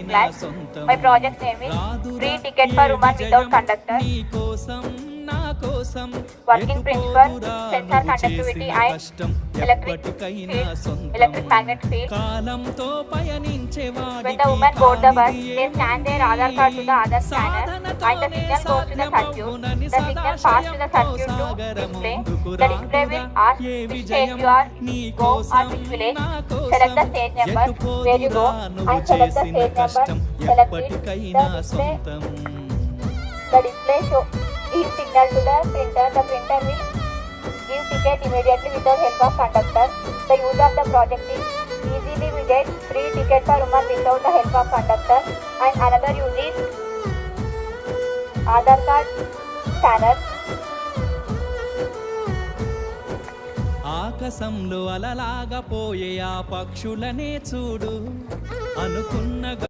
plans. My project name is Free Ticket for Women Without Conductor. Working principle, sensor conductivity and electric magnet field. When the women board the bus, they scan their Aadhaar card to the Aadhaar scanner and the signal goes to the circuit. The signal passes to the circuit to display. The display will ask which stage you are go or which village. Select the stage number where you go and select the stage number. Select it. The display show gives signal to the printer. The printer will give ticket immediately without help of conductor. The use of the project is easily we get free ticket for women without the help of conductor. And another use is Aadhaar card scanner. ఆకాశంలో అలలాగా పోయే ఆ పక్షులనే చూడు అనుకున్న